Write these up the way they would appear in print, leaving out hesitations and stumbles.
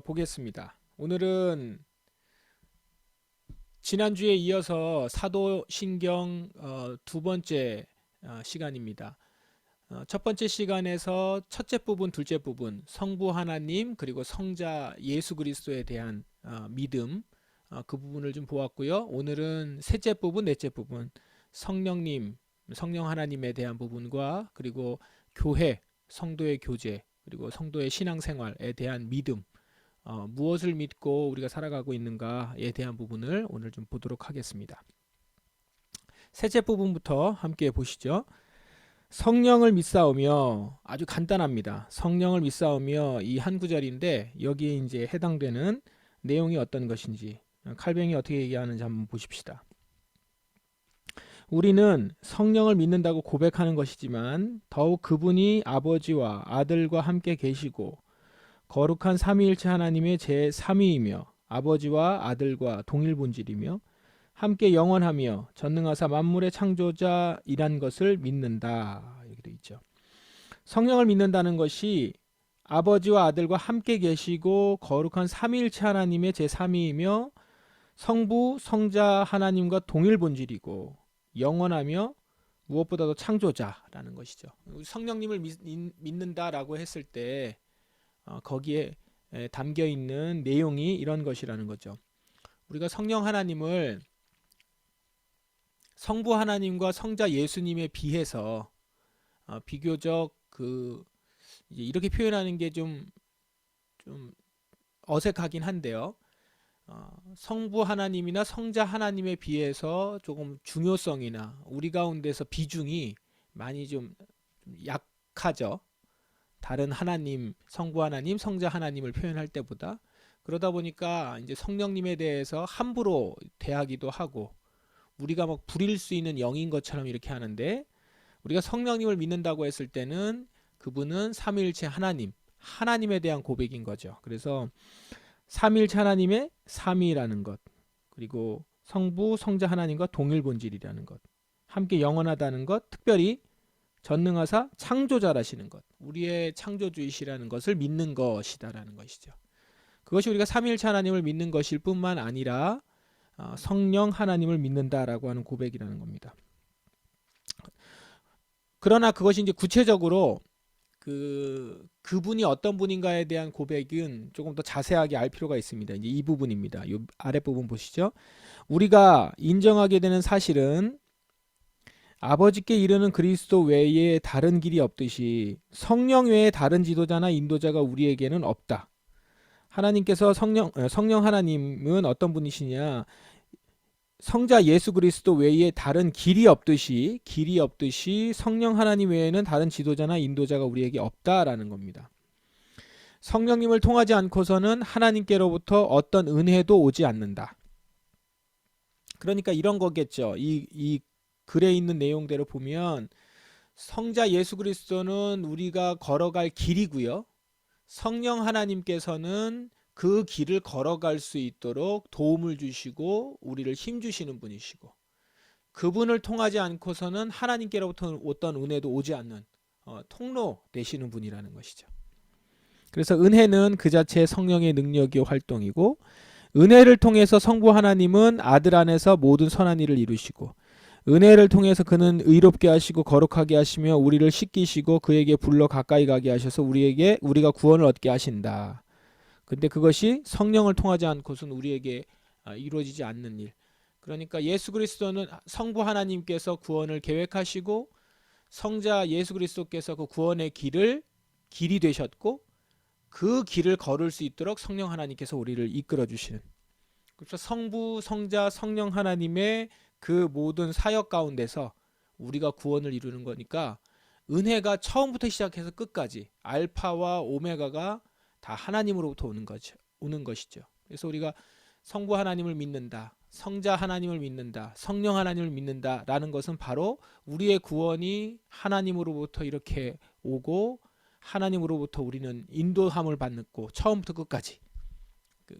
보겠습니다. 오늘은 지난주에 이어서 사도신경 두 번째 시간입니다. 첫 번째 시간에서 첫째 부분, 둘째 부분, 성부 하나님 그리고 성자 예수 그리스도에 대한 믿음, 그 부분을 좀 보았고요. 오늘은 셋째 부분, 넷째 부분, 성령님, 성령 하나님에 대한 부분과 그리고 교회, 성도의 교제, 그리고 성도의 신앙생활에 대한 믿음, 무엇을 믿고 우리가 살아가고 있는가에 대한 부분을 오늘 좀 보도록 하겠습니다. 셋째 부분부터 함께 보시죠. 성령을 믿사오며, 아주 간단합니다. 성령을 믿사오며, 이 한 구절인데 여기에 이제 해당되는 내용이 어떤 것인지 칼뱅이 어떻게 얘기하는지 한번 보십시다. 우리는 성령을 믿는다고 고백하는 것이지만 더욱 그분이 아버지와 아들과 함께 계시고 거룩한 삼위일체 하나님의 제3위이며 아버지와 아들과 동일 본질이며 함께 영원하며 전능하사 만물의 창조자이란 것을 믿는다. 이렇게 되어 있죠. 성령을 믿는다는 것이 아버지와 아들과 함께 계시고 거룩한 삼위일체 하나님의 제3위이며 성부, 성자 하나님과 동일 본질이고 영원하며 무엇보다도 창조자라는 것이죠. 성령님을 믿는다라고 했을 때 거기에 담겨 있는 내용이 이런 것이라는 거죠. 우리가 성령 하나님을 성부 하나님과 성자 예수님에 비해서 비교적 이렇게 표현하는 게 좀 어색하긴 한데요. 성부 하나님이나 성자 하나님에 비해서 조금 중요성이나 우리 가운데서 비중이 많이 좀 약하죠. 다른 하나님, 성부 하나님, 성자 하나님을 표현할 때보다. 그러다 보니까 이제 성령님에 대해서 함부로 대하기도 하고 우리가 막 부릴 수 있는 영인 것처럼 이렇게 하는데, 우리가 성령님을 믿는다고 했을 때는 그분은 삼위일체 하나님, 하나님에 대한 고백인 거죠. 그래서 삼위일체 하나님의 삼위라는 것, 그리고 성부, 성자 하나님과 동일 본질이라는 것, 함께 영원하다는 것, 특별히 전능하사 창조자라시는 것, 우리의 창조주이시라는 것을 믿는 것이다라는 것이죠. 그것이 우리가 삼위일체 하나님을 믿는 것일 뿐만 아니라 성령 하나님을 믿는다라고 하는 고백이라는 겁니다. 그러나 그것이 이제 구체적으로 그분이 어떤 분인가에 대한 고백은 조금 더 자세하게 알 필요가 있습니다. 이제 이 부분입니다. 이 아랫부분 보시죠. 우리가 인정하게 되는 사실은 아버지께 이르는 그리스도 외에 다른 길이 없듯이 성령 외에 다른 지도자나 인도자가 우리에게는 없다. 하나님께서 성령 하나님은 어떤 분이시냐? 성자 예수 그리스도 외에 다른 길이 없듯이 성령 하나님 외에는 다른 지도자나 인도자가 우리에게 없다라는 겁니다. 성령님을 통하지 않고서는 하나님께로부터 어떤 은혜도 오지 않는다. 그러니까 이런 거겠죠. 이 글에 있는 내용대로 보면 성자 예수 그리스도는 우리가 걸어갈 길이고요. 성령 하나님께서는 그 길을 걸어갈 수 있도록 도움을 주시고 우리를 힘주시는 분이시고, 그분을 통하지 않고서는 하나님께로부터 어떤 은혜도 오지 않는 통로 되시는 분이라는 것이죠. 그래서 은혜는 그 자체의 성령의 능력이요 활동이고, 은혜를 통해서 성부 하나님은 아들 안에서 모든 선한 일을 이루시고, 은혜를 통해서 그는 의롭게 하시고 거룩하게 하시며 우리를 씻기시고 그에게 불러 가까이 가게 하셔서 우리가 구원을 얻게 하신다. 근데 그것이 성령을 통하지 않고서는 우리에게 이루어지지 않는 일. 그러니까 예수 그리스도는 성부 하나님께서 구원을 계획하시고 성자 예수 그리스도께서 그 구원의 길이 되셨고, 그 길을 걸을 수 있도록 성령 하나님께서 우리를 이끌어 주시는. 그래서 성부, 성자, 성령 하나님의 그 모든 사역 가운데서 우리가 구원을 이루는 거니까 은혜가 처음부터 시작해서 끝까지 알파와 오메가가 다 하나님으로부터 오는 것이죠. 그래서 우리가 성부 하나님을 믿는다, 성자 하나님을 믿는다, 성령 하나님을 믿는다라는 것은 바로 우리의 구원이 하나님으로부터 이렇게 오고 하나님으로부터 우리는 인도함을 받고 처음부터 끝까지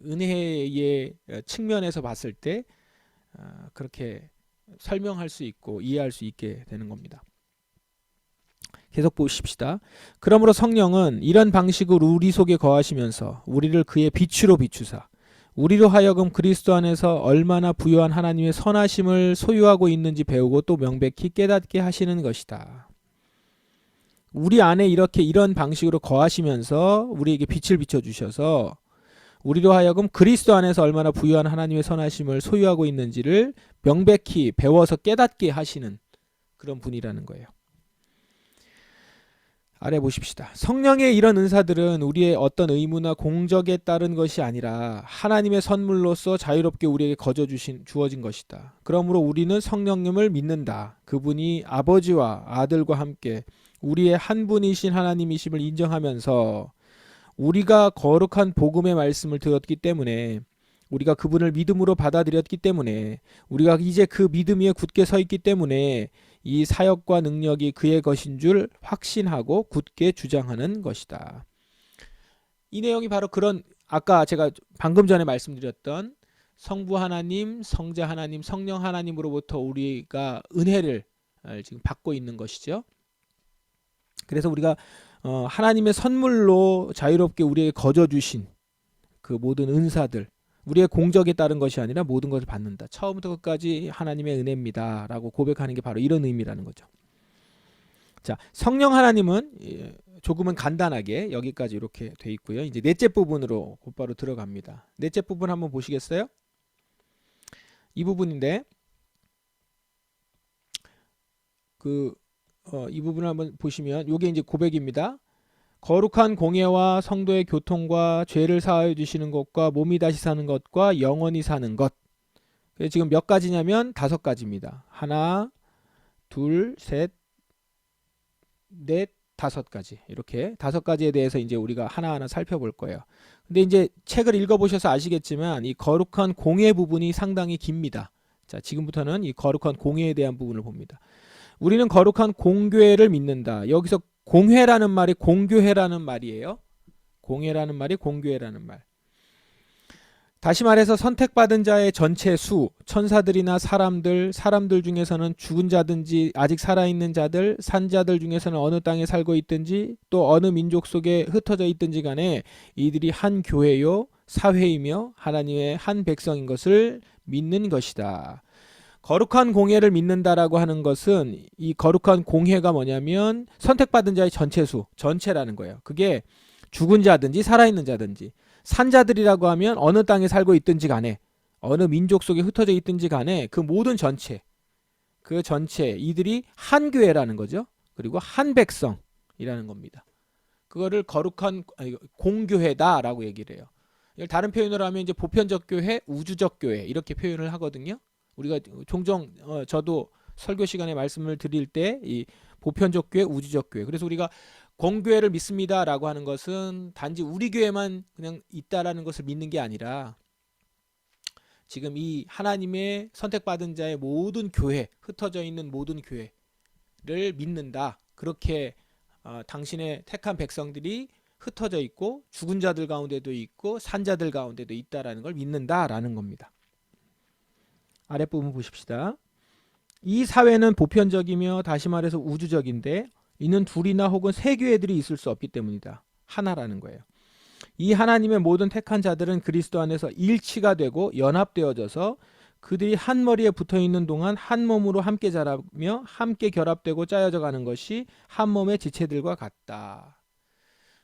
은혜의 측면에서 봤을 때 그렇게 설명할 수 있고 이해할 수 있게 되는 겁니다. 계속 보십시다. 그러므로 성령은 이런 방식으로 우리 속에 거하시면서 우리를 그의 빛으로 비추사 우리로 하여금 그리스도 안에서 얼마나 부요한 하나님의 선하심을 소유하고 있는지 배우고 또 명백히 깨닫게 하시는 것이다. 우리 안에 이렇게 이런 방식으로 거하시면서 우리에게 빛을 비춰주셔서 우리로 하여금 그리스도 안에서 얼마나 부유한 하나님의 선하심을 소유하고 있는지를 명백히 배워서 깨닫게 하시는 그런 분이라는 거예요. 아래 보십시다. 성령의 이런 은사들은 우리의 어떤 의무나 공적에 따른 것이 아니라 하나님의 선물로서 자유롭게 우리에게 주어진 것이다. 그러므로 우리는 성령님을 믿는다. 그분이 아버지와 아들과 함께 우리의 한 분이신 하나님이심을 인정하면서 우리가 거룩한 복음의 말씀을 들었기 때문에 우리가 그분을 믿음으로 받아들였기 때문에 우리가 이제 그 믿음 위에 굳게 서 있기 때문에 이 사역과 능력이 그의 것인 줄 확신하고 굳게 주장하는 것이다. 이 내용이 바로 그런 아까 제가 방금 전에 말씀드렸던 성부 하나님, 성자 하나님, 성령 하나님으로부터 우리가 은혜를 지금 받고 있는 것이죠. 그래서 우리가 하나님의 선물로 자유롭게 우리에게 거저 주신 그 모든 은사들 우리의 공적에 따른 것이 아니라 모든 것을 받는다. 처음부터 끝까지 하나님의 은혜입니다. 라고 고백하는 게 바로 이런 의미라는 거죠. 자, 성령 하나님은 조금은 간단하게 여기까지 이렇게 돼 있고요. 이제 넷째 부분으로 곧바로 들어갑니다. 넷째 부분 한번 보시겠어요? 이 부분인데 이 부분을 한번 보시면 이게 이제 고백입니다. 거룩한 공예와 성도의 교통과 죄를 사하여 주시는 것과 몸이 다시 사는 것과 영원히 사는 것. 지금 몇 가지냐면 5가지입니다. 하나, 둘, 셋, 넷, 5가지. 이렇게 5가지에 대해서 이제 우리가 하나하나 살펴볼 거예요. 근데 이제 책을 읽어보셔서 아시겠지만 이 거룩한 공예 부분이 상당히 깁니다. 자, 지금부터는 이 거룩한 공예에 대한 부분을 봅니다. 우리는 거룩한 공교회를 믿는다. 여기서 공회라는 말이 공교회라는 말이에요. 공회라는 말이 공교회라는 말. 다시 말해서 선택받은 자의 전체 수, 천사들이나 사람들 중에서는 죽은 자든지 아직 살아있는 자들, 산 자들 중에서는 어느 땅에 살고 있든지 또 어느 민족 속에 흩어져 있든지 간에 이들이 한 교회요 사회이며 하나님의 한 백성인 것을 믿는 것이다. 거룩한 공회를 믿는다라고 하는 것은 이 거룩한 공회가 뭐냐면 선택받은 자의 전체수, 전체라는 거예요. 그게 죽은 자든지 살아있는 자든지 산자들이라고 하면 어느 땅에 살고 있든지 간에 어느 민족 속에 흩어져 있든지 간에 그 모든 전체, 그 전체 이들이 한 교회라는 거죠. 그리고 한 백성이라는 겁니다. 그거를 거룩한 공교회다라고 얘기를 해요. 다른 표현으로 하면 이제 보편적 교회, 우주적 교회 이렇게 표현을 하거든요. 우리가 종종 저도 설교 시간에 말씀을 드릴 때 이 보편적 교회, 우주적 교회. 그래서 우리가 공교회를 믿습니다라고 하는 것은 단지 우리 교회만 그냥 있다라는 것을 믿는 게 아니라 지금 이 하나님의 선택받은 자의 모든 교회, 흩어져 있는 모든 교회를 믿는다. 그렇게 당신의 택한 백성들이 흩어져 있고 죽은 자들 가운데도 있고 산 자들 가운데도 있다라는 걸 믿는다라는 겁니다. 아랫부분 보십시다. 이 사회는 보편적이며 다시 말해서 우주적인데 이는 둘이나 혹은 세 교회들이 있을 수 없기 때문이다. 하나라는 거예요. 이 하나님의 모든 택한 자들은 그리스도 안에서 일치가 되고 연합되어져서 그들이 한 머리에 붙어있는 동안 한 몸으로 함께 자라며 함께 결합되고 짜여져 가는 것이 한 몸의 지체들과 같다.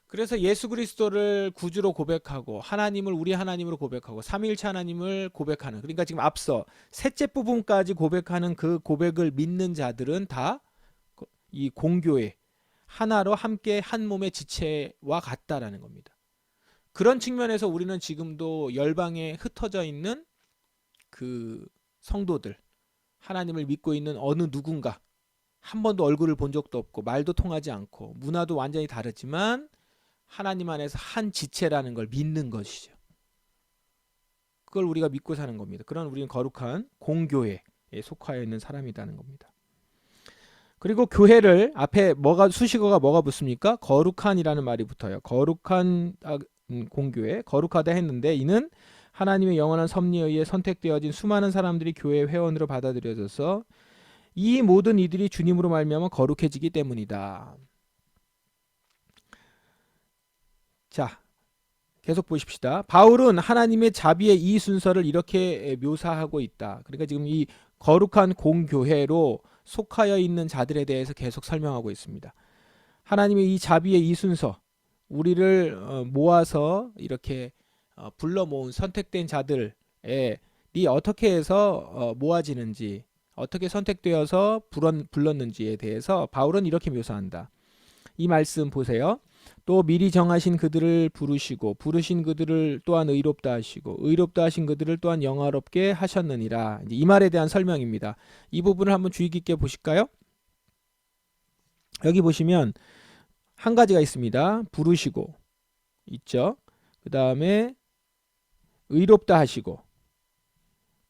그래서 예수 그리스도를 구주로 고백하고 하나님을 우리 하나님으로 고백하고 삼위일체 하나님을 고백하는, 그러니까 지금 앞서 셋째 부분까지 고백하는 그 고백을 믿는 자들은 다 이 공교회 하나로 함께 한 몸의 지체와 같다라는 겁니다. 그런 측면에서 우리는 지금도 열방에 흩어져 있는 그 성도들, 하나님을 믿고 있는 어느 누군가, 한 번도 얼굴을 본 적도 없고 말도 통하지 않고 문화도 완전히 다르지만 하나님 안에서 한 지체라는 걸 믿는 것이죠. 그걸 우리가 믿고 사는 겁니다. 그런 우리는 거룩한 공교회에 속하여 있는 사람이라는 겁니다. 그리고 교회를 앞에 수식어가 뭐가 붙습니까? 거룩한이라는 말이 붙어요. 거룩한 공교회, 거룩하다 했는데 이는 하나님의 영원한 섭리에 의해 선택되어진 수많은 사람들이 교회 회원으로 받아들여져서 이 모든 이들이 주님으로 말미암아 거룩해지기 때문이다. 자, 계속 보십시다. 바울은 하나님의 자비의 이 순서를 이렇게 묘사하고 있다. 그러니까 지금 이 거룩한 공교회로 속하여 있는 자들에 대해서 계속 설명하고 있습니다. 하나님의 이 자비의 이 순서, 우리를 모아서 이렇게 불러 모은 선택된 자들이 어떻게 해서 모아지는지, 어떻게 선택되어서 불렀는지에 대해서 바울은 이렇게 묘사한다. 이 말씀 보세요. 또 미리 정하신 그들을 부르시고 부르신 그들을 또한 의롭다 하시고 의롭다 하신 그들을 또한 영화롭게 하셨느니라. 이 말에 대한 설명입니다. 이 부분을 한번 주의 깊게 보실까요? 여기 보시면 한 가지가 있습니다. 부르시고 있죠. 그 다음에 의롭다 하시고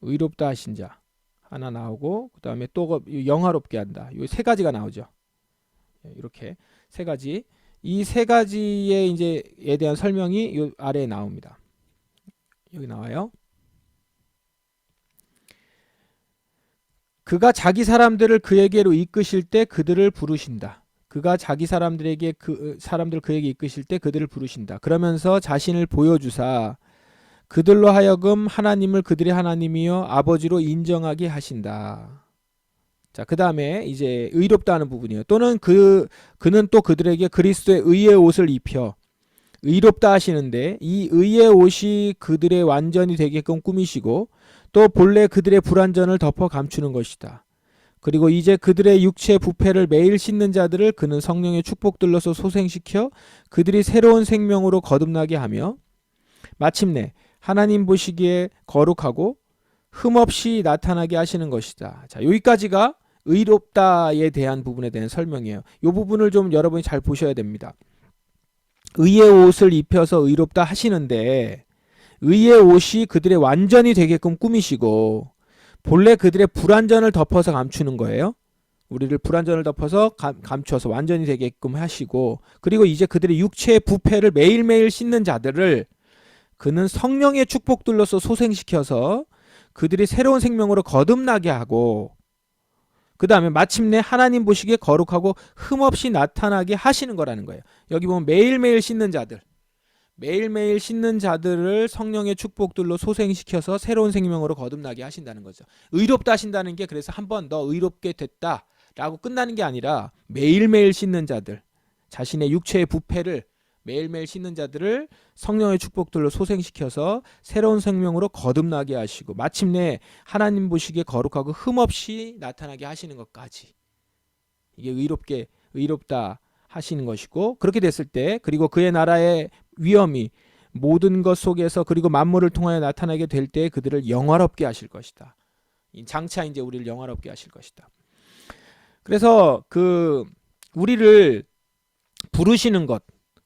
의롭다 하신 자 하나 나오고, 그 다음에 또 영화롭게 한다. 이 세 가지가 나오죠. 이렇게 세 가지. 이 세 가지의 이제에 대한 설명이 이 아래에 나옵니다. 여기 나와요. 그가 자기 사람들을 그에게로 이끄실 때 그들을 부르신다. 그가 자기 사람들에게 그에게 이끄실 때 그들을 부르신다. 그러면서 자신을 보여주사 그들로 하여금 하나님을 그들의 하나님이요 아버지로 인정하게 하신다. 자, 그 다음에 이제 의롭다 하는 부분이에요. 또는 그는 또 그들에게 그리스도의 의의 옷을 입혀 의롭다 하시는데, 이 의의 옷이 그들의 완전이 되게끔 꾸미시고 또 본래 그들의 불완전을 덮어 감추는 것이다. 그리고 이제 그들의 육체 부패를 매일 씻는 자들을 그는 성령의 축복들로서 소생시켜 그들이 새로운 생명으로 거듭나게 하며 마침내 하나님 보시기에 거룩하고 흠없이 나타나게 하시는 것이다. 자, 여기까지가 의롭다에 대한 부분에 대한 설명이에요. 이 부분을 좀 여러분이 잘 보셔야 됩니다. 의의 옷을 입혀서 의롭다 하시는데, 의의 옷이 그들의 완전이 되게끔 꾸미시고 본래 그들의 불완전을 덮어서 감추는 거예요. 우리를 불완전을 덮어서 감춰서 완전히 되게끔 하시고, 그리고 이제 그들의 육체의 부패를 매일매일 씻는 자들을 그는 성령의 축복들로서 소생시켜서 그들이 새로운 생명으로 거듭나게 하고, 그 다음에 마침내 하나님 보시기에 거룩하고 흠없이 나타나게 하시는 거라는 거예요. 여기 보면 매일매일 씻는 자들, 매일매일 씻는 자들을 성령의 축복들로 소생시켜서 새로운 생명으로 거듭나게 하신다는 거죠. 의롭다 하신다는 게 그래서 한번 너 의롭게 됐다 라고 끝나는 게 아니라 매일매일 씻는 자들, 자신의 육체의 부패를 매일매일 씻는 자들을 성령의 축복들로 소생시켜서 새로운 생명으로 거듭나게 하시고 마침내 하나님 보시기에 거룩하고 흠없이 나타나게 하시는 것까지, 이게 의롭다 하시는 것이고, 그렇게 됐을 때 그리고 그의 나라의 위엄이 모든 것 속에서 그리고 만물을 통하여 나타나게 될 때 그들을 영화롭게 하실 것이다. 장차 이제 우리를 영화롭게 하실 것이다. 그래서 우리를 부르시는 것,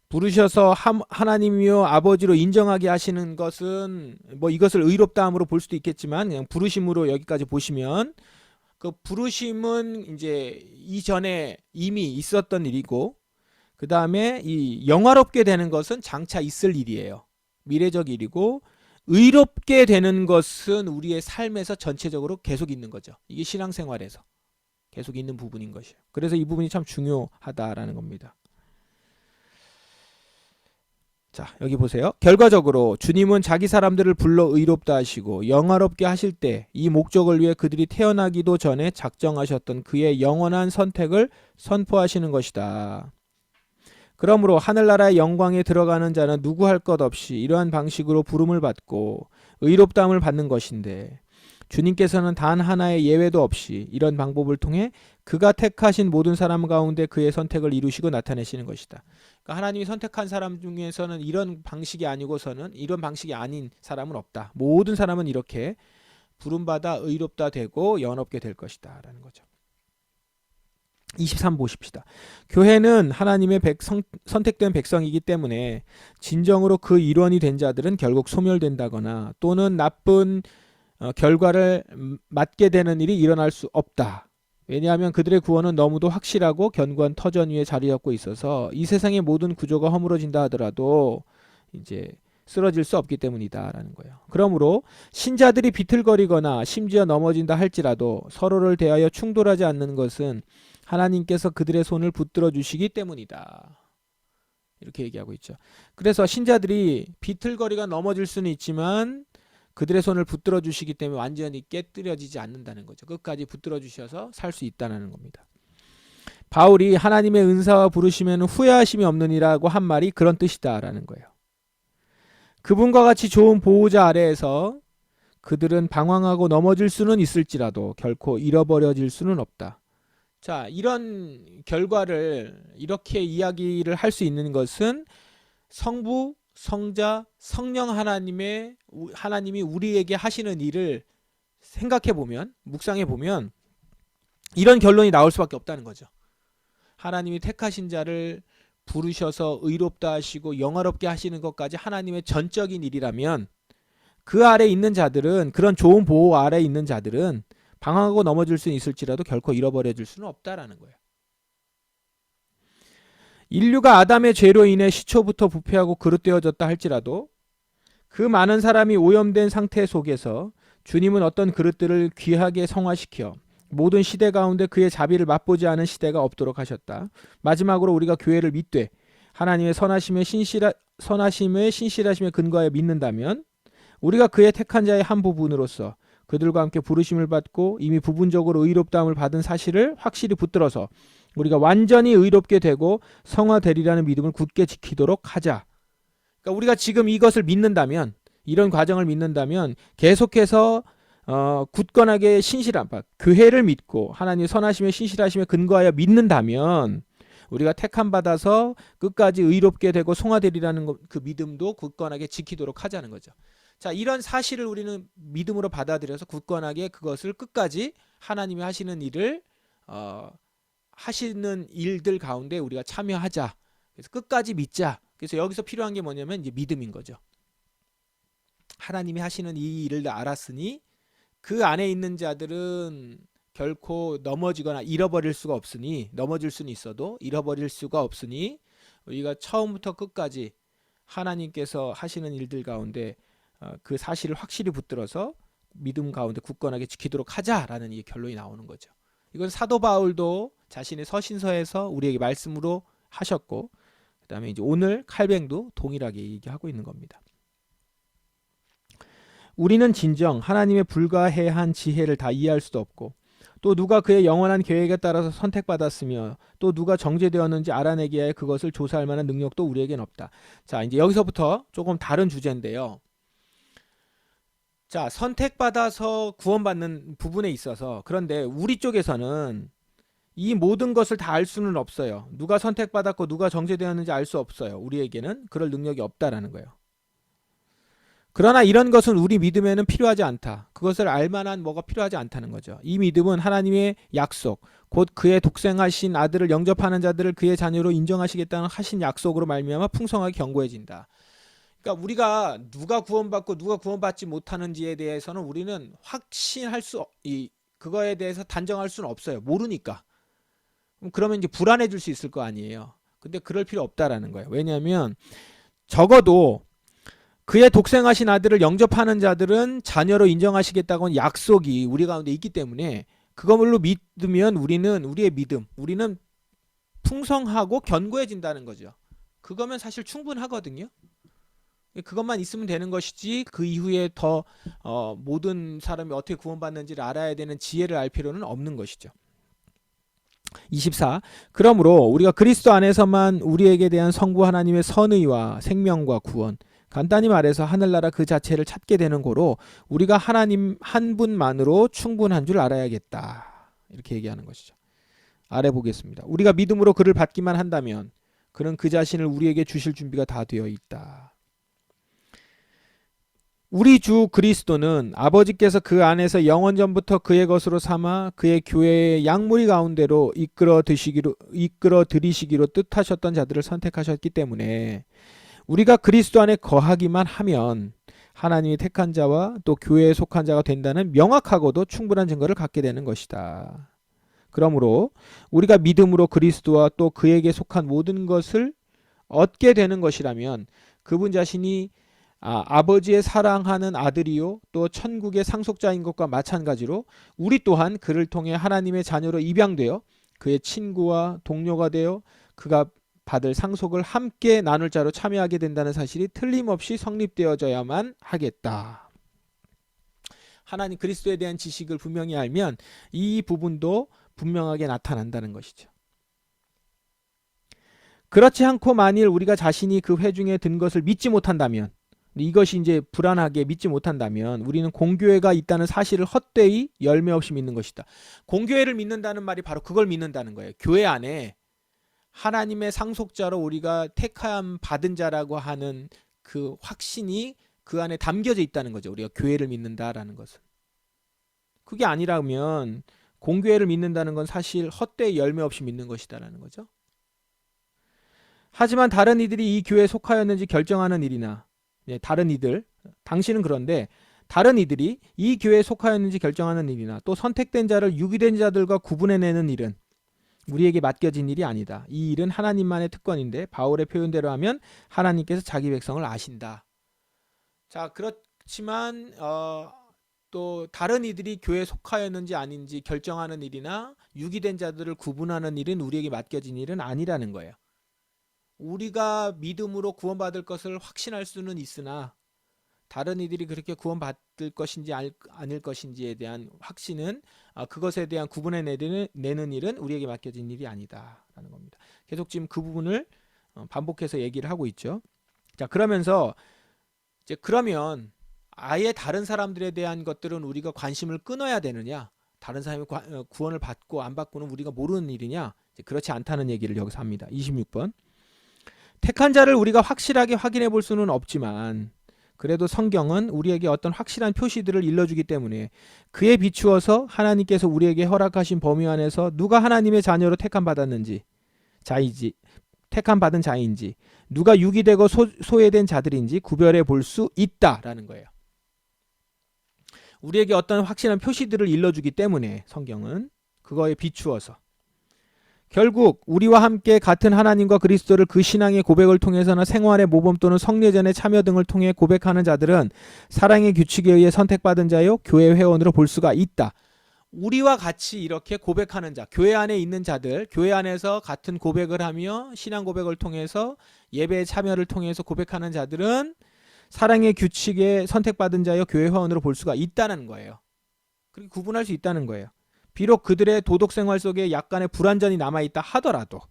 부르셔서 하나님이요 아버지로 인정하게 하시는 것은 뭐 이것을 의롭다함으로 볼 수도 있겠지만, 그냥 부르심으로 여기까지 보시면 그 부르심은 이제 이전에 이미 있었던 일이고, 그 다음에 이 영화롭게 되는 것은 장차 있을 일이에요. 미래적 일이고, 의롭게 되는 것은 우리의 삶에서 전체적으로 계속 있는 거죠. 이게 신앙생활에서 계속 있는 부분인 것이에요. 그래서 이 부분이 참 중요하다라는 겁니다. 자, 여기 보세요. 결과적으로 주님은 자기 사람들을 불러 의롭다 하시고 영화롭게 하실 때 이 목적을 위해 그들이 태어나기도 전에 작정하셨던 그의 영원한 선택을 선포하시는 것이다. 그러므로 하늘나라의 영광에 들어가는 자는 누구 할 것 없이 이러한 방식으로 부름을 받고 의롭다함을 받는 것인데, 주님께서는 단 하나의 예외도 없이 이런 방법을 통해 그가 택하신 모든 사람 가운데 그의 선택을 이루시고 나타내시는 것이다. 그러니까 하나님이 선택한 사람 중에서는 이런 방식이 아니고서는 이런 방식이 아닌 사람은 없다. 모든 사람은 이렇게 부름받아 의롭다 되고 영원롭게 될 것이다 라는 거죠. 23 보십시다. 교회는 하나님의 선택된 백성이기 때문에 진정으로 그 일원이 된 자들은 결국 소멸된다거나 또는 나쁜 결과를 맞게 되는 일이 일어날 수 없다. 왜냐하면 그들의 구원은 너무도 확실하고 견고한 터전 위에 자리 잡고 있어서 이 세상의 모든 구조가 허물어진다 하더라도 이제 쓰러질 수 없기 때문이다라는 거예요. 그러므로 신자들이 비틀거리거나 심지어 넘어진다 할지라도 서로를 대하여 충돌하지 않는 것은 하나님께서 그들의 손을 붙들어 주시기 때문이다. 이렇게 얘기하고 있죠. 그래서 신자들이 비틀거리가 넘어질 수는 있지만 그들의 손을 붙들어 주시기 때문에 완전히 깨뜨려지지 않는다는 거죠. 끝까지 붙들어 주셔서 살 수 있다는 겁니다. 바울이 하나님의 은사와 부르시면 후회하심이 없느니라고 한 말이 그런 뜻이다라는 거예요. 그분과 같이 좋은 보호자 아래에서 그들은 방황하고 넘어질 수는 있을지라도 결코 잃어버려질 수는 없다. 자, 이런 결과를 이렇게 이야기를 할 수 있는 것은 성부, 성자, 성령 하나님이 우리에게 하시는 일을 생각해 보면, 묵상해 보면 이런 결론이 나올 수밖에 없다는 거죠. 하나님이 택하신 자를 부르셔서 의롭다 하시고 영화롭게 하시는 것까지 하나님의 전적인 일이라면 그 아래 있는 자들은, 그런 좋은 보호 아래 있는 자들은 방황하고 넘어질 수는 있을지라도 결코 잃어버려질 수는 없다라는 거예요. 인류가 아담의 죄로 인해 시초부터 부패하고 그릇되어졌다 할지라도 그 많은 사람이 오염된 상태 속에서 주님은 어떤 그릇들을 귀하게 성화시켜 모든 시대 가운데 그의 자비를 맛보지 않은 시대가 없도록 하셨다. 마지막으로 우리가 교회를 믿되 하나님의 선하심의 신실하심에 근거하여 믿는다면 우리가 그의 택한 자의 한 부분으로서 그들과 함께 부르심을 받고 이미 부분적으로 의롭다함을 받은 사실을 확실히 붙들어서 우리가 완전히 의롭게 되고 성화되리라는 믿음을 굳게 지키도록 하자. 그러니까 우리가 지금 이것을 믿는다면, 이런 과정을 믿는다면 계속해서 굳건하게 교회를 믿고 하나님의 선하심의 신실하심에 근거하여 믿는다면 우리가 택함 받아서 끝까지 의롭게 되고 성화되리라는 그 믿음도 굳건하게 지키도록 하자는 거죠. 자, 이런 사실을 우리는 믿음으로 받아들여서 굳건하게 그것을 끝까지 하나님이 하시는 일을 하시는 일들 가운데 우리가 참여하자. 그래서 끝까지 믿자. 그래서 여기서 필요한 게 뭐냐면 이제 믿음인 거죠. 하나님이 하시는 이 일을 알았으니 그 안에 있는 자들은 결코 넘어지거나 잃어버릴 수가 없으니, 넘어질 수는 있어도 잃어버릴 수가 없으니 우리가 처음부터 끝까지 하나님께서 하시는 일들 가운데 그 사실을 확실히 붙들어서 믿음 가운데 굳건하게 지키도록 하자라는 이 결론이 나오는 거죠. 이건 사도 바울도 자신의 서신서에서 우리에게 말씀으로 하셨고, 그 다음에 이제 오늘 칼뱅도 동일하게 얘기하고 있는 겁니다. 우리는 진정 하나님의 불가해한 지혜를 다 이해할 수도 없고, 또 누가 그의 영원한 계획에 따라서 선택받았으며 또 누가 정죄되었는지 알아내기에 그것을 조사할 만한 능력도 우리에겐 없다. 자, 이제 여기서부터 조금 다른 주제인데요. 자, 선택받아서 구원받는 부분에 있어서, 그런데 우리 쪽에서는 이 모든 것을 다 알 수는 없어요. 누가 선택받았고 누가 정죄되었는지 알 수 없어요. 우리에게는 그럴 능력이 없다라는 거예요. 그러나 이런 것은 우리 믿음에는 필요하지 않다. 그것을 알만한 뭐가 필요하지 않다는 거죠. 이 믿음은 하나님의 약속, 곧 그의 독생하신 아들을 영접하는 자들을 그의 자녀로 인정하시겠다는 하신 약속으로 말미암아 풍성하게 견고해진다. 그러니까 우리가 누가 구원받고 누가 구원받지 못하는지에 대해서는 우리는 그거에 대해서 단정할 수는 없어요. 모르니까. 그러면 이제 불안해질 수 있을 거 아니에요. 근데 그럴 필요 없다라는 거예요. 왜냐하면 적어도 그의 독생하신 아들을 영접하는 자들은 자녀로 인정하시겠다고는 약속이 우리 가운데 있기 때문에 그걸로 믿으면 우리는 풍성하고 견고해진다는 거죠. 그거면 사실 충분하거든요. 그것만 있으면 되는 것이지 그 이후에 더 모든 사람이 어떻게 구원받는지를 알아야 되는 지혜를 알 필요는 없는 것이죠. 24. 그러므로 우리가 그리스도 안에서만 우리에게 대한 성부 하나님의 선의와 생명과 구원, 간단히 말해서 하늘나라 그 자체를 찾게 되는 고로 우리가 하나님 한 분만으로 충분한 줄 알아야겠다. 이렇게 얘기하는 것이죠. 아래 보겠습니다. 우리가 믿음으로 그를 받기만 한다면 그는 그 자신을 우리에게 주실 준비가 다 되어 있다. 우리 주 그리스도는 아버지께서 그 안에서 영원전부터 그의 것으로 삼아 그의 교회의 양무리 가운데로 이끌어 들이시기로 뜻하셨던 자들을 선택하셨기 때문에 우리가 그리스도 안에 거하기만 하면 하나님이 택한 자와 또 교회에 속한 자가 된다는 명확하고도 충분한 증거를 갖게 되는 것이다. 그러므로 우리가 믿음으로 그리스도와 또 그에게 속한 모든 것을 얻게 되는 것이라면 그분 자신이 아버지의 사랑하는 아들이요 또 천국의 상속자인 것과 마찬가지로 우리 또한 그를 통해 하나님의 자녀로 입양되어 그의 친구와 동료가 되어 그가 받을 상속을 함께 나눌 자로 참여하게 된다는 사실이 틀림없이 성립되어져야만 하겠다. 하나님 그리스도에 대한 지식을 분명히 알면 이 부분도 분명하게 나타난다는 것이죠. 그렇지 않고 만일 우리가 자신이 그 회중에 든 것을 믿지 못한다면, 이것이 이제 불안하게 믿지 못한다면 우리는 공교회가 있다는 사실을 헛되이 열매 없이 믿는 것이다. 공교회를 믿는다는 말이 바로 그걸 믿는다는 거예요. 교회 안에 하나님의 상속자로 우리가 택함 받은 자라고 하는 그 확신이 그 안에 담겨져 있다는 거죠. 우리가 교회를 믿는다라는 것은. 그게 아니라면 공교회를 믿는다는 건 사실 헛되이 열매 없이 믿는 것이다라는 거죠. 하지만 다른 이들이 이 교회에 속하였는지 결정하는 일이나 다른 이들, 당신은 그런데 다른 이들이 이 교회에 속하였는지 결정하는 일이나 또 선택된 자를 유기된 자들과 구분해내는 일은 우리에게 맡겨진 일이 아니다. 이 일은 하나님만의 특권인데 바울의 표현대로 하면 하나님께서 자기 백성을 아신다. 자, 그렇지만 또 다른 이들이 교회에 속하였는지 아닌지 결정하는 일이나 유기된 자들을 구분하는 일은 우리에게 맡겨진 일은 아니라는 거예요. 우리가 믿음으로 구원받을 것을 확신할 수는 있으나 다른 이들이 그렇게 구원받을 것인지 아닐 것인지에 대한 확신은 그것에 대한 구분해 내는 일은 우리에게 맡겨진 일이 아니다라는 겁니다. 계속 지금 그 부분을 반복해서 얘기를 하고 있죠. 자, 그러면서 이제 그러면 아예 다른 사람들에 대한 것들은 우리가 관심을 끊어야 되느냐? 다른 사람이 구원을 받고 안 받고는 우리가 모르는 일이냐? 그렇지 않다는 얘기를 여기서 합니다. 26번. 택한 자를 우리가 확실하게 확인해 볼 수는 없지만 그래도 성경은 우리에게 어떤 확실한 표시들을 일러주기 때문에 그에 비추어서 하나님께서 우리에게 허락하신 범위 안에서 누가 하나님의 자녀로 택함 받았는지 택함 받은 자인지 누가 유기되고 소외된 자들인지 구별해 볼 수 있다라는 거예요. 우리에게 어떤 확실한 표시들을 일러주기 때문에 성경은 그거에 비추어서 결국 우리와 함께 같은 하나님과 그리스도를 그 신앙의 고백을 통해서나 생활의 모범 또는 성례전의 참여 등을 통해 고백하는 자들은 사랑의 규칙에 의해 선택받은 자요 교회 회원으로 볼 수가 있다. 우리와 같이 이렇게 고백하는 자, 교회 안에 있는 자들, 교회 안에서 같은 고백을 하며 신앙 고백을 통해서 예배의 참여를 통해서 고백하는 자들은 사랑의 규칙에 선택받은 자요 교회 회원으로 볼 수가 있다는 거예요. 그렇게 구분할 수 있다는 거예요. 비록 그들의 도덕 생활 속에 약간의 불완전이 남아있다 하더라도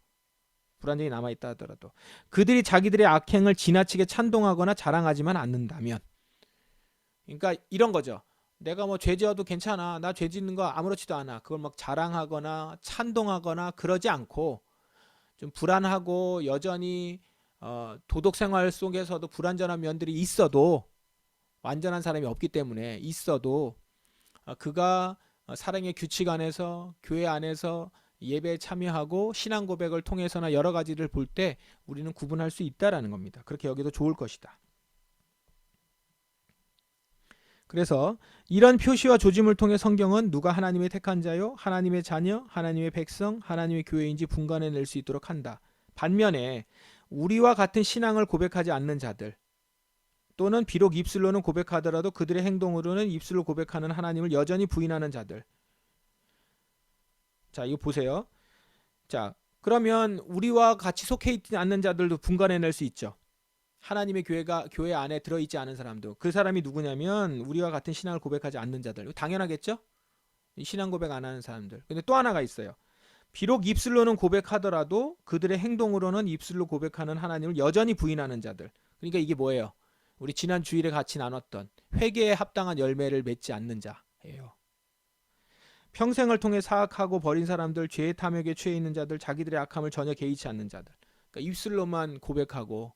그들이 자기들의 악행을 지나치게 찬동하거나 자랑하지만 않는다면, 그러니까 이런 거죠. 내가 뭐 죄 지어도 괜찮아, 나 죄 짓는 거 아무렇지도 않아, 그걸 막 자랑하거나 찬동하거나 그러지 않고 좀 불안하고 여전히 도덕 생활 속에서도 불완전한 면들이 있어도, 완전한 사람이 없기 때문에 있어도 그가 사랑의 규칙 안에서 교회 안에서 예배에 참여하고 신앙 고백을 통해서나 여러 가지를 볼 때 우리는 구분할 수 있다라는 겁니다. 그렇게 여기도 좋을 것이다. 그래서 이런 표시와 조짐을 통해 성경은 누가 하나님의 택한 자요, 하나님의 자녀, 하나님의 백성, 하나님의 교회인지 분간해낼 수 있도록 한다. 반면에 우리와 같은 신앙을 고백하지 않는 자들 또는 비록 입술로는 고백하더라도 그들의 행동으로는 입술로 고백하는 하나님을 여전히 부인하는 자들. 자, 이거 보세요. 자, 그러면 우리와 같이 속해 있지 않는 자들도 분간해낼 수 있죠. 하나님의 교회 안에 들어있지 않은 사람도. 그 사람이 누구냐면 우리와 같은 신앙을 고백하지 않는 자들. 당연하겠죠? 신앙 고백 안 하는 사람들. 근데 또 하나가 있어요. 비록 입술로는 고백하더라도 그들의 행동으로는 입술로 고백하는 하나님을 여전히 부인하는 자들. 그러니까 이게 뭐예요? 우리 지난 주일에 같이 나눴던 회개에 합당한 열매를 맺지 않는 자예요. 평생을 통해 사악하고 버린 사람들, 죄의 탐욕에 취해 있는 자들, 자기들의 악함을 전혀 개의치 않는 자들. 그러니까 입술로만 고백하고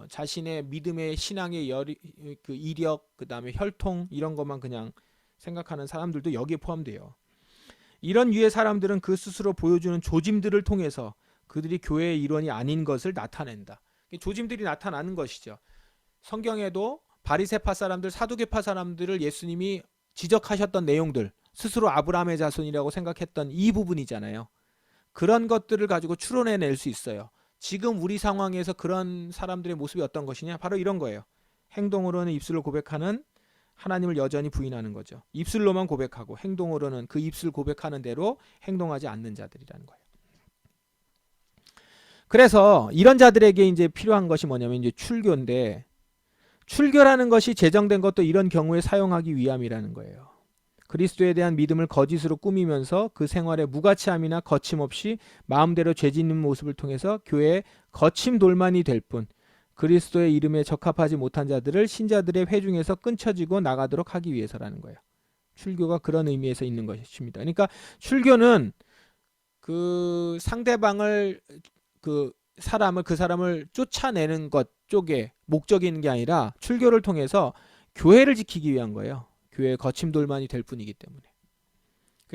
자신의 믿음의 신앙의 그 이력, 그 다음에 혈통 이런 것만 그냥 생각하는 사람들도 여기에 포함돼요. 이런 유의 사람들은 그 스스로 보여주는 조짐들을 통해서 그들이 교회의 일원이 아닌 것을 나타낸다. 조짐들이 나타나는 것이죠. 성경에도 바리새파 사람들, 사두개파 사람들을 예수님이 지적하셨던 내용들, 스스로 아브라함의 자손이라고 생각했던 이 부분이잖아요. 그런 것들을 가지고 추론해낼 수 있어요. 지금 우리 상황에서 그런 사람들의 모습이 어떤 것이냐? 바로 이런 거예요. 행동으로는 입술로 고백하는 하나님을 여전히 부인하는 거죠. 입술로만 고백하고 행동으로는 그 입술 고백하는 대로 행동하지 않는 자들이라는 거예요. 그래서 이런 자들에게 이제 필요한 것이 뭐냐면 이제 출교인데, 출교라는 것이 제정된 것도 이런 경우에 사용하기 위함이라는 거예요. 그리스도에 대한 믿음을 거짓으로 꾸미면서 그 생활에 무가치함이나 거침없이 마음대로 죄짓는 모습을 통해서 교회의 거침 돌만이 될 뿐, 그리스도의 이름에 적합하지 못한 자들을 신자들의 회중에서 끊쳐지고 나가도록 하기 위해서라는 거예요. 출교가 그런 의미에서 있는 것입니다. 그러니까 출교는 그 상대방을 그 사람을 쫓아내는 것 쪽에 목적이 있는 게 아니라 출교를 통해서 교회를 지키기 위한 거예요. 교회의 거침돌만이 될 뿐이기 때문에.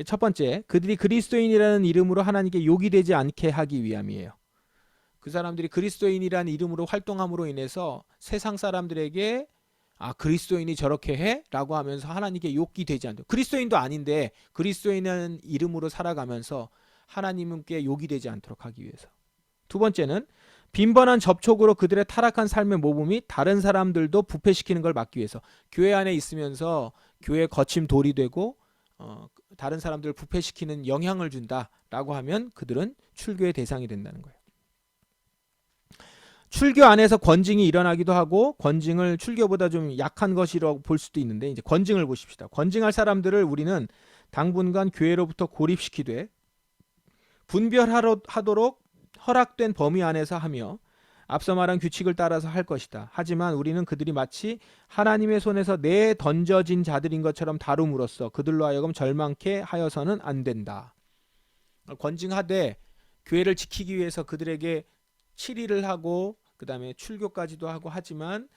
첫 번째, 그들이 그리스도인이라는 이름으로 하나님께 욕이 되지 않게 하기 위함이에요. 그 사람들이 그리스도인이라는 이름으로 활동함으로 인해서 세상 사람들에게 그리스도인이 저렇게 해? 라고 하면서 하나님께 욕이 되지 않도록, 그리스도인도 아닌데 그리스도인이라는 이름으로 살아가면서 하나님께 욕이 되지 않도록 하기 위해서. 두 번째는 빈번한 접촉으로 그들의 타락한 삶의 모범이 다른 사람들도 부패시키는 걸 막기 위해서. 교회 안에 있으면서 교회 거침 돌이 되고 다른 사람들을 부패시키는 영향을 준다라고 하면 그들은 출교의 대상이 된다는 거예요. 출교 안에서 권징이 일어나기도 하고, 권징을 출교보다 좀 약한 것이라고 볼 수도 있는데, 이제 권징을 보십시다. 권징할 사람들을 우리는 당분간 교회로부터 고립시키되 분별하도록 허락된 범위 안에서 하며 앞서 말한 규칙을 따라서 할 것이다. 하지만 우리는 그들이 마치 하나님의 손에서 내던져진 자들인 것처럼 다룸으로써 그들로 하여금 절망케 하여서는 안 된다. 권징하되 교회를 지키기 위해서 그들에게 치리를 하고 그 다음에 출교까지도 하고 하지만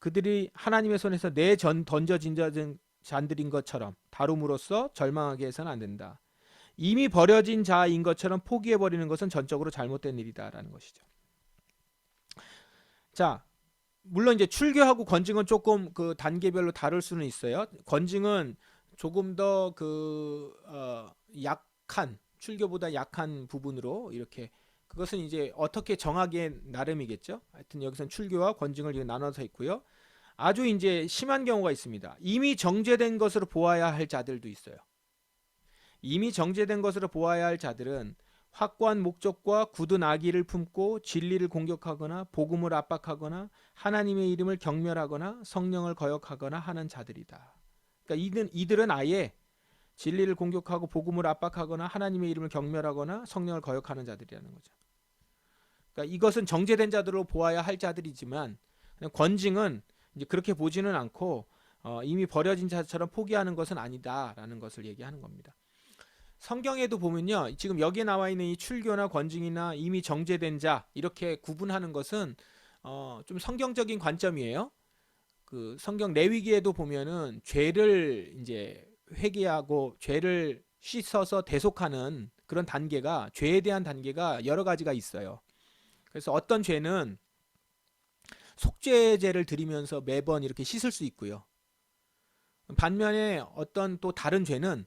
그들이 하나님의 손에서 던져진 자들인 것처럼 다룸으로써 절망하게 해서는 안 된다. 이미 버려진 자인 것처럼 포기해버리는 것은 전적으로 잘못된 일이다라는 것이죠. 자, 물론 이제 출교하고 권징은 조금 그 단계별로 다를 수는 있어요. 권징은 조금 더 약한, 출교보다 약한 부분으로 이렇게, 그것은 이제 어떻게 정하기에 나름이겠죠. 하여튼 여기서는 출교와 권징을 나눠서 있고요. 아주 이제 심한 경우가 있습니다. 이미 정죄된 것으로 보아야 할 자들도 있어요. 이미 정죄된 것으로 보아야 할 자들은 확고한 목적과 굳은 악의를 품고 진리를 공격하거나 복음을 압박하거나 하나님의 이름을 경멸하거나 성령을 거역하거나 하는 자들이다. 그러니까 이들은 아예 진리를 공격하고 복음을 압박하거나 하나님의 이름을 경멸하거나 성령을 거역하는 자들이라는 거죠. 그러니까 이것은 정죄된 자들로 보아야 할 자들이지만 권징은 이제 그렇게 보지는 않고 이미 버려진 자처럼 포기하는 것은 아니다라는 것을 얘기하는 겁니다. 성경에도 보면요, 지금 여기에 나와 있는 이 출교나 권징이나 이미 정죄된 자 이렇게 구분하는 것은 좀 성경적인 관점이에요. 그 성경 레위기에도 보면은 죄를 이제 회개하고 죄를 씻어서 대속하는 그런 단계가, 죄에 대한 단계가 여러 가지가 있어요. 그래서 어떤 죄는 속죄제를 드리면서 매번 이렇게 씻을 수 있고요. 반면에 어떤 또 다른 죄는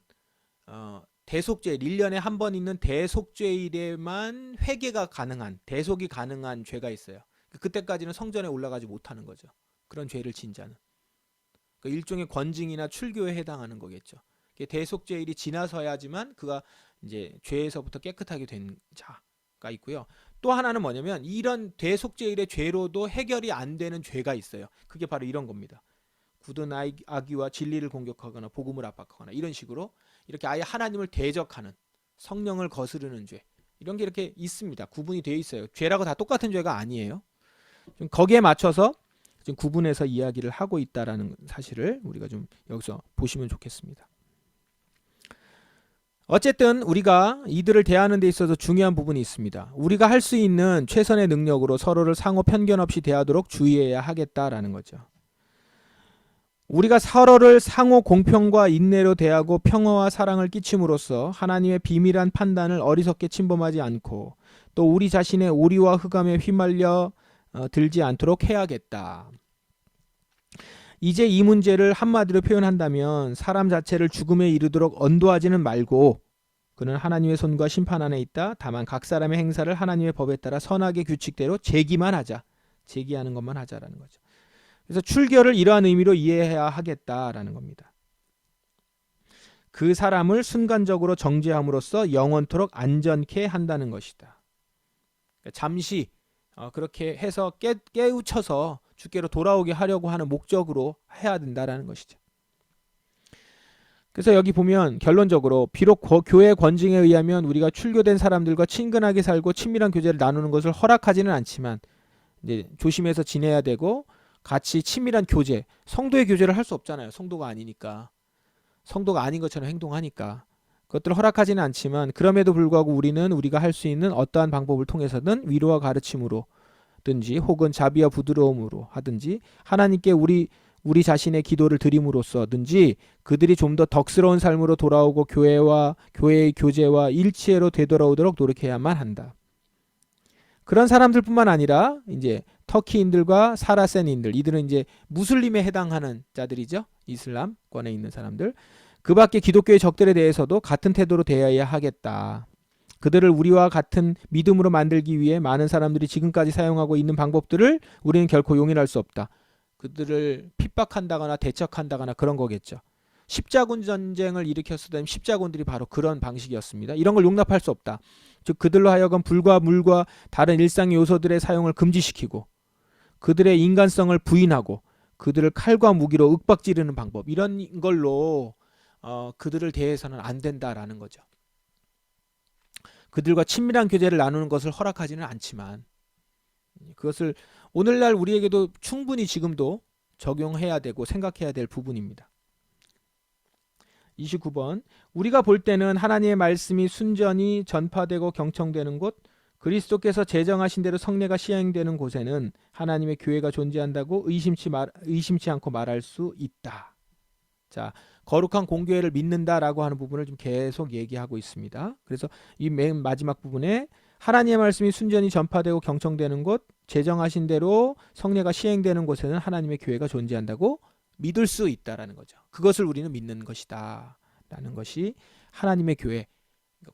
대속죄, 1년에 한 번 있는 대속죄일에만 회개가 가능한, 대속이 가능한 죄가 있어요. 그때까지는 성전에 올라가지 못하는 거죠. 그런 죄를 진 자는. 그러니까 일종의 권징이나 출교에 해당하는 거겠죠. 대속죄일이 지나서야지만 그가 이제 죄에서부터 깨끗하게 된 자가 있고요. 또 하나는 뭐냐면 이런 대속죄일의 죄로도 해결이 안 되는 죄가 있어요. 그게 바로 이런 겁니다. 굳은 악의와 진리를 공격하거나 복음을 압박하거나 이런 식으로 이렇게 아예 하나님을 대적하는, 성령을 거스르는 죄, 이런 게 이렇게 있습니다. 구분이 되어 있어요. 죄라고 다 똑같은 죄가 아니에요. 좀 거기에 맞춰서 좀 구분해서 이야기를 하고 있다라는 사실을 우리가 좀 여기서 보시면 좋겠습니다. 어쨌든 우리가 이들을 대하는 데 있어서 중요한 부분이 있습니다. 우리가 할 수 있는 최선의 능력으로 서로를 상호 편견 없이 대하도록 주의해야 하겠다라는 거죠. 우리가 서로를 상호 공평과 인내로 대하고 평화와 사랑을 끼침으로써 하나님의 비밀한 판단을 어리석게 침범하지 않고 또 우리 자신의 오리와 흑암에 휘말려 들지 않도록 해야겠다. 이제 이 문제를 한마디로 표현한다면 사람 자체를 죽음에 이르도록 언도하지는 말고 그는 하나님의 손과 심판 안에 있다. 다만 각 사람의 행사를 하나님의 법에 따라 선하게 규칙대로 제기만 하자. 제기하는 것만 하자라는 거죠. 그래서 출결을 이러한 의미로 이해해야 하겠다라는 겁니다. 그 사람을 순간적으로 정죄함으로써 영원토록 안전케 한다는 것이다. 잠시 그렇게 해서 깨우쳐서 주께로 돌아오게 하려고 하는 목적으로 해야 된다라는 것이죠. 그래서 여기 보면 결론적으로 비록 교회 권징에 의하면 우리가 출교된 사람들과 친근하게 살고 친밀한 교제를 나누는 것을 허락하지는 않지만 이제 조심해서 지내야 되고 같이 친밀한 교제, 성도의 교제를 할 수 없잖아요. 성도가 아니니까. 성도가 아닌 것처럼 행동하니까. 그것들을 허락하지는 않지만 그럼에도 불구하고 우리는 우리가 할 수 있는 어떠한 방법을 통해서든 위로와 가르침으로든지 혹은 자비와 부드러움으로 하든지 하나님께 우리 자신의 기도를 드림으로써든지 그들이 좀 더 덕스러운 삶으로 돌아오고 교회의 교제와 일치해로 되돌아오도록 노력해야만 한다. 그런 사람들뿐만 아니라 이제 터키인들과 사라센인들, 이들은 이제 무슬림에 해당하는 자들이죠. 이슬람권에 있는 사람들. 그 밖에 기독교의 적들에 대해서도 같은 태도로 대해야 하겠다. 그들을 우리와 같은 믿음으로 만들기 위해 많은 사람들이 지금까지 사용하고 있는 방법들을 우리는 결코 용인할 수 없다. 그들을 핍박한다거나 대적한다거나 그런 거겠죠. 십자군 전쟁을 일으켰을 때 십자군들이 바로 그런 방식이었습니다. 이런 걸 용납할 수 없다. 즉 그들로 하여금 불과 물과 다른 일상 요소들의 사용을 금지시키고 그들의 인간성을 부인하고 그들을 칼과 무기로 윽박지르는 방법, 이런 걸로 그들을 대해서는 안 된다라는 거죠. 그들과 친밀한 교제를 나누는 것을 허락하지는 않지만 그것을 오늘날 우리에게도 충분히 지금도 적용해야 되고 생각해야 될 부분입니다. 29번, 우리가 볼 때는 하나님의 말씀이 순전히 전파되고 경청되는 곳, 그리스도께서 제정하신 대로 성례가 시행되는 곳에는 하나님의 교회가 존재한다고 의심치 않고 말할 수 있다. 자, 거룩한 공교회를 믿는다라고 하는 부분을 좀 계속 얘기하고 있습니다. 그래서 이 맨 마지막 부분에 하나님의 말씀이 순전히 전파되고 경청되는 곳, 제정하신 대로 성례가 시행되는 곳에는 하나님의 교회가 존재한다고 믿을 수 있다라는 거죠. 그것을 우리는 믿는 것이다 라는 것이 하나님의 교회,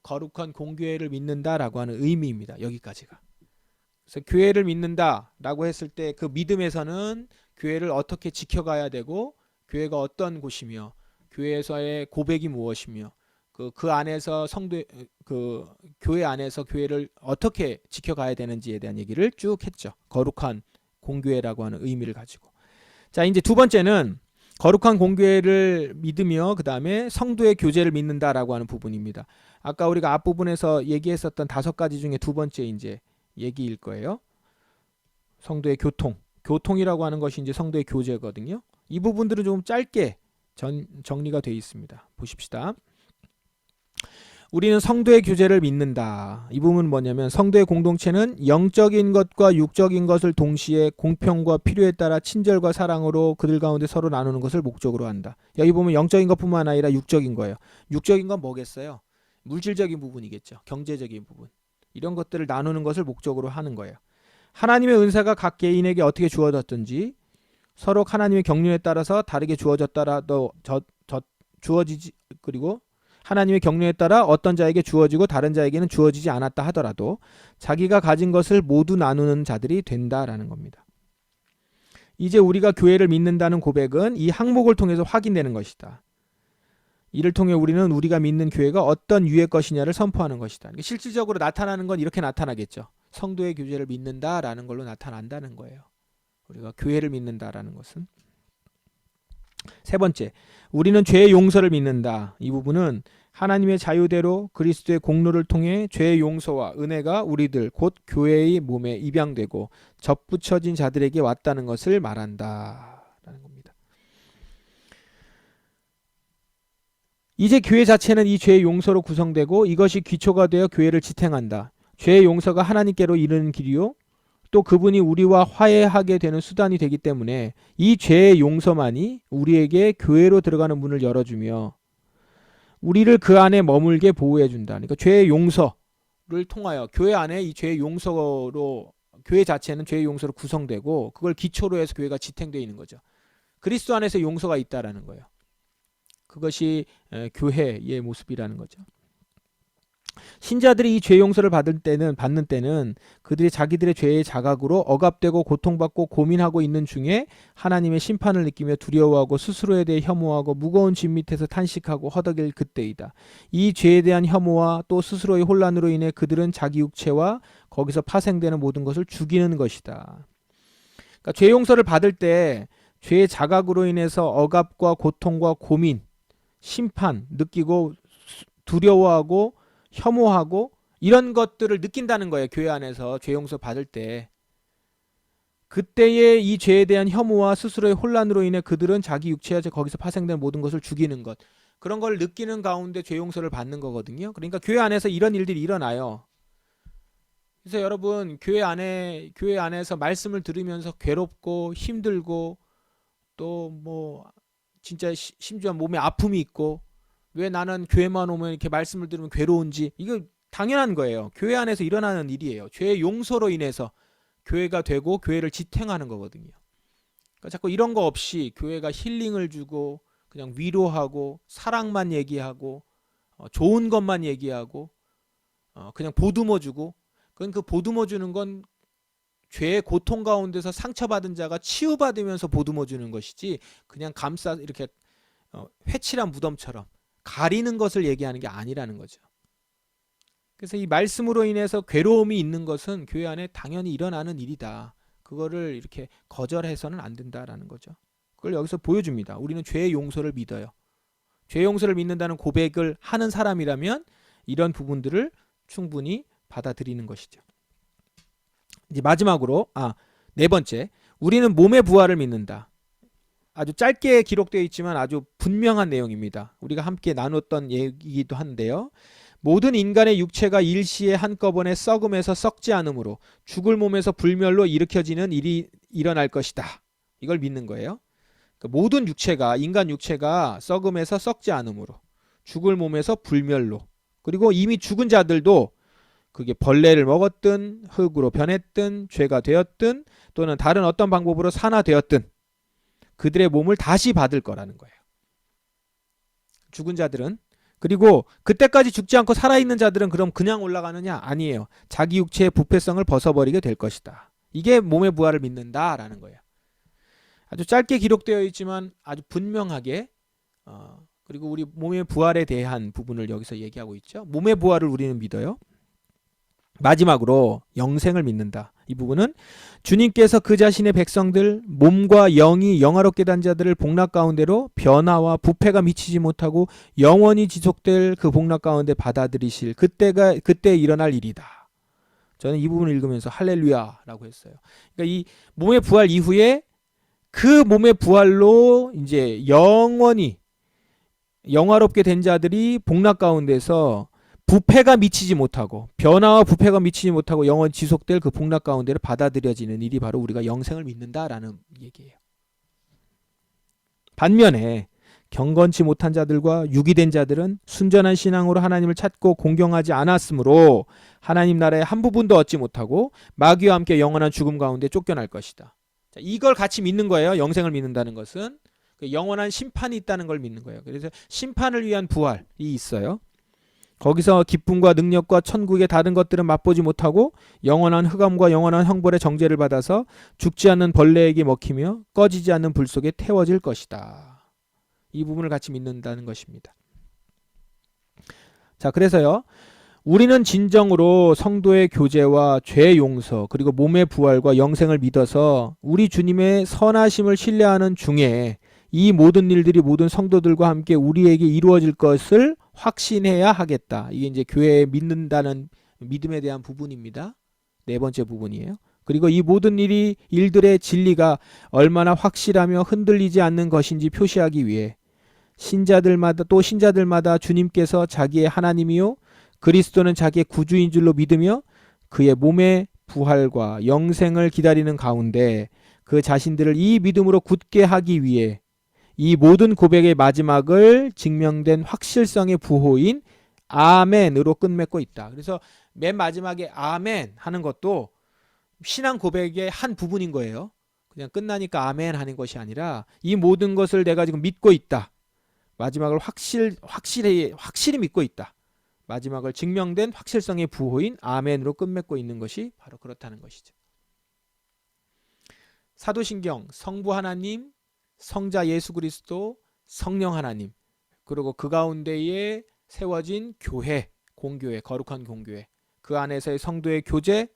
거룩한 공교회를 믿는다라고 하는 의미입니다. 여기까지가. 그래서 교회를 믿는다라고 했을 때 그 믿음에서는 교회를 어떻게 지켜가야 되고 교회가 어떤 곳이며 교회에서의 고백이 무엇이며 그 안에서 교회 안에서 교회를 어떻게 지켜가야 되는지에 대한 얘기를 쭉 했죠. 거룩한 공교회라고 하는 의미를 가지고. 자, 이제 두 번째는 거룩한 공교회를 믿으며 그 다음에 성도의 교제를 믿는다라고 하는 부분입니다. 아까 우리가 앞부분에서 얘기했었던 5가지 중에 두 번째 이제 얘기일 거예요. 성도의 교통이라고 하는 것이 이제 성도의 교제거든요. 이 부분들은 좀 짧게 정리가 되어 있습니다. 보십시다. 우리는 성도의 교제를 믿는다. 이 부분은 뭐냐면 성도의 공동체는 영적인 것과 육적인 것을 동시에 공평과 필요에 따라 친절과 사랑으로 그들 가운데 서로 나누는 것을 목적으로 한다. 여기 보면 영적인 것뿐만 아니라 육적인 거예요. 육적인 건 뭐겠어요? 물질적인 부분이겠죠. 경제적인 부분. 이런 것들을 나누는 것을 목적으로 하는 거예요. 하나님의 은사가 각 개인에게 어떻게 주어졌든지 서로 하나님의 경륜에 따라서 다르게 주어졌더라도 주어지지, 그리고 하나님의 경륜에 따라 어떤 자에게 주어지고 다른 자에게는 주어지지 않았다 하더라도 자기가 가진 것을 모두 나누는 자들이 된다라는 겁니다. 이제 우리가 교회를 믿는다는 고백은 이 항목을 통해서 확인되는 것이다. 이를 통해 우리는 우리가 믿는 교회가 어떤 유의 것이냐를 선포하는 것이다. 실질적으로 나타나는 건 이렇게 나타나겠죠. 성도의 교제를 믿는다라는 걸로 나타난다는 거예요. 우리가 교회를 믿는다라는 것은. 세 번째, 우리는 죄의 용서를 믿는다. 이 부분은 하나님의 자유대로 그리스도의 공로를 통해 죄의 용서와 은혜가 우리들 곧 교회의 몸에 입양되고 접붙여진 자들에게 왔다는 것을 말한다라는 겁니다. 이제 교회 자체는 이 죄의 용서로 구성되고 이것이 기초가 되어 교회를 지탱한다. 죄의 용서가 하나님께로 이르는 길이요 또 그분이 우리와 화해하게 되는 수단이 되기 때문에 이 죄의 용서만이 우리에게 교회로 들어가는 문을 열어주며 우리를 그 안에 머물게 보호해준다. 그러니까 죄의 용서를 통하여 교회 안에 이 죄의 용서로 교회 자체는 죄의 용서로 구성되고 그걸 기초로 해서 교회가 지탱되어 있는 거죠. 그리스도 안에서 용서가 있다라는 거예요. 그것이 교회의 모습이라는 거죠. 신자들이 이 죄 용서를 받는 때는 그들이 자기들의 죄의 자각으로 억압되고 고통받고 고민하고 있는 중에 하나님의 심판을 느끼며 두려워하고 스스로에 대해 혐오하고 무거운 짐 밑에서 탄식하고 허덕일 그때이다. 이 죄에 대한 혐오와 또 스스로의 혼란으로 인해 그들은 자기 육체와 거기서 파생되는 모든 것을 죽이는 것이다. 그러니까 죄 용서를 받을 때 죄의 자각으로 인해서 억압과 고통과 고민, 심판 느끼고 두려워하고 혐오하고 이런 것들을 느낀다는 거예요. 교회 안에서 죄 용서 받을 때. 그때의 이 죄에 대한 혐오와 스스로의 혼란으로 인해 그들은 자기 육체와 거기서 파생된 모든 것을 죽이는 것. 그런 걸 느끼는 가운데 죄 용서를 받는 거거든요. 그러니까 교회 안에서 이런 일들이 일어나요. 그래서 여러분 교회 안에서 말씀을 들으면서 괴롭고 힘들고 또 뭐 진짜 심지어 몸에 아픔이 있고 왜 나는 교회만 오면 이렇게 말씀을 들으면 괴로운지 이거 당연한 거예요. 교회 안에서 일어나는 일이에요. 죄의 용서로 인해서 교회가 되고 교회를 지탱하는 거거든요. 그러니까 자꾸 이런 거 없이 교회가 힐링을 주고 그냥 위로하고 사랑만 얘기하고 좋은 것만 얘기하고 그냥 보듬어 주고 그건 그 보듬어 주는 건 죄의 고통 가운데서 상처받은 자가 치유받으면서 보듬어 주는 것이지 그냥 감싸 이렇게 회칠한 무덤처럼 가리는 것을 얘기하는 게 아니라는 거죠. 그래서 이 말씀으로 인해서 괴로움이 있는 것은 교회 안에 당연히 일어나는 일이다. 그거를 이렇게 거절해서는 안 된다라는 거죠. 그걸 여기서 보여줍니다. 우리는 죄의 용서를 믿어요. 죄 용서를 믿는다는 고백을 하는 사람이라면 이런 부분들을 충분히 받아들이는 것이죠. 이제 마지막으로 네 번째, 우리는 몸의 부활을 믿는다. 아주 짧게 기록되어 있지만 아주 분명한 내용입니다. 우리가 함께 나눴던 얘기이기도 한데요. 모든 인간의 육체가 일시에 한꺼번에 썩음에서 썩지 않으므로 죽을 몸에서 불멸로 일으켜지는 일이 일어날 것이다. 이걸 믿는 거예요. 그러니까 모든 육체가 인간 육체가 썩음에서 썩지 않으므로 죽을 몸에서 불멸로 그리고 이미 죽은 자들도 그게 벌레를 먹었든 흙으로 변했든 죄가 되었든 또는 다른 어떤 방법으로 산화되었든 그들의 몸을 다시 받을 거라는 거예요. 죽은 자들은. 그리고 그때까지 죽지 않고 살아있는 자들은 그럼 그냥 올라가느냐? 아니에요. 자기 육체의 부패성을 벗어버리게 될 것이다. 이게 몸의 부활을 믿는다라는 거예요. 아주 짧게 기록되어 있지만 아주 분명하게 그리고 우리 몸의 부활에 대한 부분을 여기서 얘기하고 있죠. 몸의 부활을 우리는 믿어요. 마지막으로 영생을 믿는다. 이 부분은 주님께서 그 자신의 백성들 몸과 영이 영화롭게 된 자들을 복락 가운데로 변화와 부패가 미치지 못하고 영원히 지속될 그 복락 가운데 받아들이실 그때 일어날 일이다. 저는 이 부분을 읽으면서 할렐루야라고 했어요. 그러니까 이 몸의 부활 이후에 그 몸의 부활로 이제 영원히 영화롭게 된 자들이 복락 가운데서 부패가 미치지 못하고 변화와 부패가 미치지 못하고 영원 지속될 그 복락 가운데를 받아들여지는 일이 바로 우리가 영생을 믿는다라는 얘기예요. 반면에 경건치 못한 자들과 유기된 자들은 순전한 신앙으로 하나님을 찾고 공경하지 않았으므로 하나님 나라의 한 부분도 얻지 못하고 마귀와 함께 영원한 죽음 가운데 쫓겨날 것이다. 자, 이걸 같이 믿는 거예요. 영생을 믿는다는 것은 영원한 심판이 있다는 걸 믿는 거예요. 그래서 심판을 위한 부활이 있어요. 거기서 기쁨과 능력과 천국의 다른 것들은 맛보지 못하고 영원한 흑암과 영원한 형벌의 정죄를 받아서 죽지 않는 벌레에게 먹히며 꺼지지 않는 불 속에 태워질 것이다. 이 부분을 같이 믿는다는 것입니다. 자, 그래서요. 우리는 진정으로 성도의 교제와 죄 용서 그리고 몸의 부활과 영생을 믿어서 우리 주님의 선하심을 신뢰하는 중에 이 모든 일들이 모든 성도들과 함께 우리에게 이루어질 것을 확신해야 하겠다. 이게 이제 교회에 믿는다는 믿음에 대한 부분입니다. 네 번째 부분이에요. 그리고 이 모든 일들의 진리가 얼마나 확실하며 흔들리지 않는 것인지 표시하기 위해 신자들마다 주님께서 자기의 하나님이요 그리스도는 자기의 구주인 줄로 믿으며 그의 몸의 부활과 영생을 기다리는 가운데 그 자신들을 이 믿음으로 굳게 하기 위해 이 모든 고백의 마지막을 증명된 확실성의 부호인 아멘으로 끝맺고 있다. 그래서 맨 마지막에 아멘 하는 것도 신앙 고백의 한 부분인 거예요. 그냥 끝나니까 아멘 하는 것이 아니라 이 모든 것을 내가 지금 믿고 있다. 마지막을 확실히 믿고 있다. 마지막을 증명된 확실성의 부호인 아멘으로 끝맺고 있는 것이 바로 그렇다는 것이죠. 사도신경 성부 하나님, 성자 예수 그리스도, 성령 하나님, 그리고 그 가운데에 세워진 교회, 공교회, 거룩한 공교회, 그 안에서의 성도의 교제,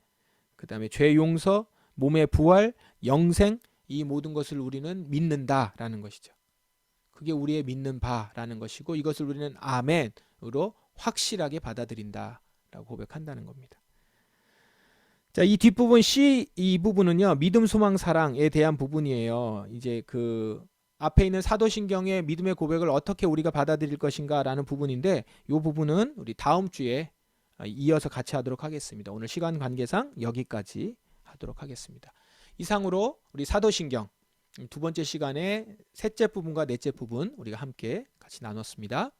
그 다음에 죄 용서, 몸의 부활, 영생, 이 모든 것을 우리는 믿는다라는 것이죠. 그게 우리의 믿는 바라는 것이고 이것을 우리는 아멘으로 확실하게 받아들인다라고 고백한다는 겁니다. 자, 이 뒷부분 C 이 부분은요. 믿음, 소망, 사랑에 대한 부분이에요. 이제 그 앞에 있는 사도신경의 믿음의 고백을 어떻게 우리가 받아들일 것인가라는 부분인데 이 부분은 우리 다음 주에 이어서 같이 하도록 하겠습니다. 오늘 시간 관계상 여기까지 하도록 하겠습니다. 이상으로 우리 사도신경 두 번째 시간에 셋째 부분과 넷째 부분 우리가 함께 같이 나눴습니다.